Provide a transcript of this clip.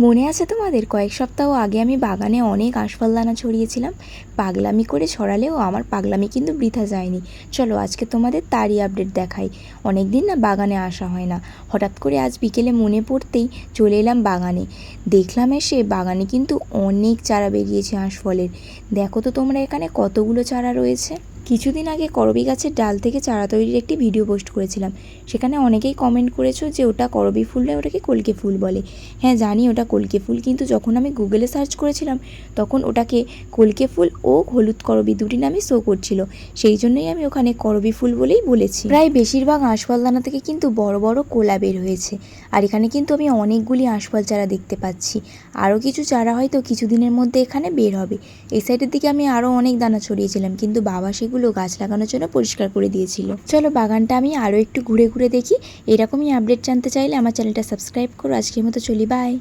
মনে আছে তোমাদের কয়েক সপ্তাহ আগে আমি বাগানে অনেক আশফল দানা ছড়িয়েছিলাম। পাগলামি করে ছড়ালেও আমার পাগলামি কিন্তু বৃথা যায়নি। চলো আজকে তোমাদের তারই আপডেট দেখাই। অনেক দিন না বাগানে আসা হয় না, হঠাৎ করে আজ বিকেলে মনে পড়তেই চলে এলাম বাগানে। দেখলাম এসে বাগানে কিন্তু অনেক চারা বেরিয়েছে আশফলের। দেখো তো তোমরা এখানে কতগুলো চারা রয়েছে। কিছুদিন আগে করবী গাছের ডাল থেকে চারা তৈরির একটি ভিডিও পোস্ট করেছিলাম। সেখানে অনেকেই কমেন্ট করেছো যে ওটা করবী ফুল নয়, ওটাকে কলকে ফুল বলে। হ্যাঁ জানি ওটা কলকে ফুল, কিন্তু যখন আমি গুগলে সার্চ করেছিলাম তখন ওটাকে কলকে ফুল ও হলুদ করবী দুটি নামে শো করছিল। সেই জন্যই আমি ওখানে করবী ফুল বলেই বলেছি। প্রায় বেশিরভাগ আশফল দানা থেকে কিন্তু বড় বড় কোলা বের হয়েছে। আর এখানে কিন্তু আমি অনেকগুলি আশফল চারা দেখতে পাচ্ছি। আরও কিছু চারা হয়তো কিছুদিনের মধ্যে এখানে বের হবে। এই সাইডের দিকে আমি আরও অনেক দানা ছড়িয়েছিলাম, কিন্তু বাবা সেগুলো গাছ লাগানোর জন্য পরিষ্কার করে দিয়েছিল। চলো বাগানটা আমি আরও একটু ঘুরে ঘুরে দেখি। এরকমই আপডেট জানতে চাইলে আমার চ্যানেলটা সাবস্ক্রাইব করো। আজকের মতো চলি, বাই।